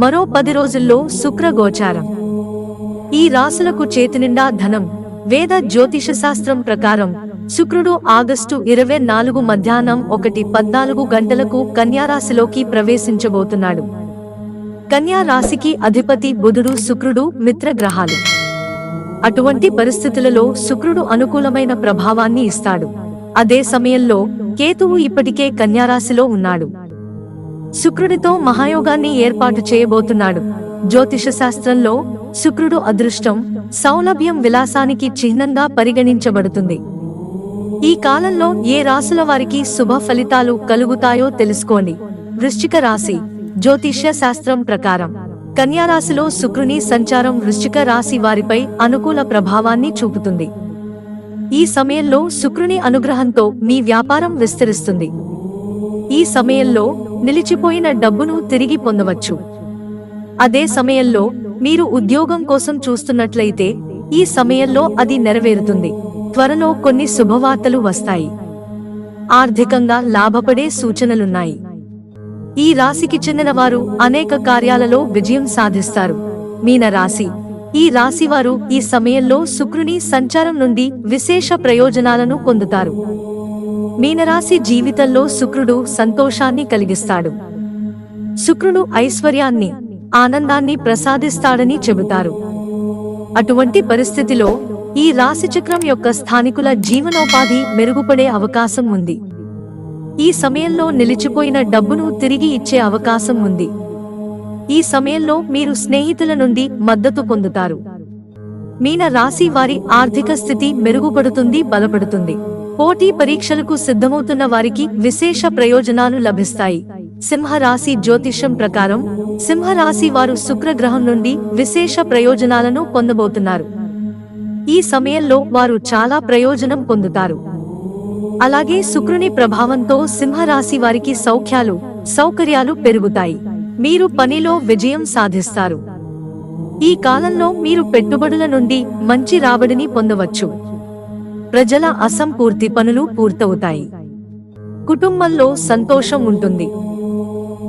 మరో 10 రోజుల్లో శుక్ర గోచారం. ఈ రాశులకు చేతినిండా ధనం. వేద జ్యోతిష శాస్త్రం ప్రకారం శుక్రుడు ఆగస్టు 24 మధ్యాహ్నం 1:14 గంటలకు కన్యారాశిలోకి ప్రవేశించబోతున్నాడు. కన్యా రాశికి అధిపతి బుధుడు, శుక్రుడు మిత్రగ్రహాలు. అటువంటి పరిస్థితులలో శుక్రుడు అనుకూలమైన ప్రభావాన్ని ఇస్తాడు. అదే సమయంలో కేతువు ఇప్పటికే కన్యారాశిలో ఉన్నాడు. శుక్రుడితో మహాయోగాన్ని ఏర్పాటు చేయబోతున్నాడు. జ్యోతిష శాస్త్రంలో శుక్రుడు అదృష్టం, సౌలభ్యం, విలాసానికి చిహ్నంగా పరిగణించబడుతుంది. ఈ కాలంలో ఏ రాశుల వారికి శుభ ఫలితాలు కలుగుతాయో తెలుసుకోండి. వృశ్చిక రాశి. జ్యోతిష్య శాస్త్రం ప్రకారం కన్యారాశిలో శుక్రుని సంచారం వృశ్చిక రాశి వారిపై అనుకూల ప్రభావాన్ని చూపుతుంది. ఈ సమయంలో శుక్రుని అనుగ్రహంతో మీ వ్యాపారం విస్తరిస్తుంది. ఈ సమయంలో నిలిచిపోయిన డబ్బును తిరిగి పొందవచ్చు. అదే సమయంలో మీరు ఉద్యోగం కోసం చూస్తున్నట్లయితే ఈ సమయంలో అది నెరవేరుతుంది. త్వరలో కొన్ని శుభవార్తలు వస్తాయి. ఆర్థికంగా లాభపడే సూచనలున్నాయి. ఈ రాశికి చెందిన వారు అనేక కార్యాలలో విజయం సాధిస్తారు. మీన రాశి. ఈ రాశివారు ఈ సమయంలో శుక్రుని సంచారం నుండి విశేష ప్రయోజనాలను పొందుతారు. మీనరాశి జీవితంలో శుక్రుడు సంతోషాన్ని కలిగిస్తాడు. శుక్రుడు ఐశ్వర్యాన్ని, ఆనందాన్ని ప్రసాదిస్తాడని చెబుతారు. అటువంటి పరిస్థితిలో ఈ రాశిచక్రం యొక్క స్థానికుల జీవనోపాధి మెరుగుపడే అవకాశం ఉంది. ఈ సమయంలో నిలిచిపోయిన డబ్బును తిరిగి ఇచ్చే అవకాశం ఉంది. ఈ సమయంలో మీరు స్నేహితుల నుండి మద్దతు పొందుతారు. మీన రాశి వారి ఆర్థిక స్థితి మెరుగుపడుతుంది, బలపడుతుంది. పోటీ పరీక్షలకు సిద్ధమవుతున్న వారికి విశేష ప్రయోజనాలు లభిస్తాయి. సింహరాశి. జ్యోతిష్యం ప్రకారం సింహరాశి వారు శుక్రగ్రహం నుండి విశేష ప్రయోజనాలను పొందబోతున్నారు. ఈ సమయంలో వారు చాలా ప్రయోజనం పొందుతారు. అలాగే శుక్రుని ప్రభావంతో సింహరాశి వారికి సౌకర్యాలు పెరుగుతాయి. మీరు పనిలో విజయం సాధిస్తారు. ఈ కాలంలో మీరు పెట్టుబడుల నుండి మంచి రాబడిని పొందవచ్చు. ప్రజల అసంపూర్తి పనులు పూర్తవుతాయి. కుటుంబంలో సంతోషం ఉంటుంది.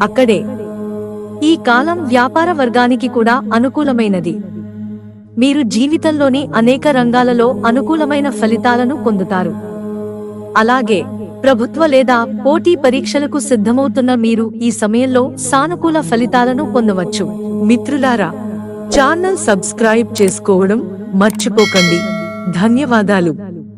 అక్కడే ఈ కాలం వ్యాపార వర్గానికి కూడా అనుకూలమైనది. మీరు జీవితంలోని అనేక రంగాలలో అనుకూలమైన ఫలితాలను పొందుతారు. అలాగే ప్రభుత్వ లేదా పోటీ పరీక్షలకు సిద్ధమవుతున్న మీరు ఈ సమయంలో సానుకూల ఫలితాలను పొందవచ్చు. మిత్రులారా, ఛానల్ సబ్స్క్రైబ్ చేసుకోవడం మర్చిపోకండి. ధన్యవాదాలు.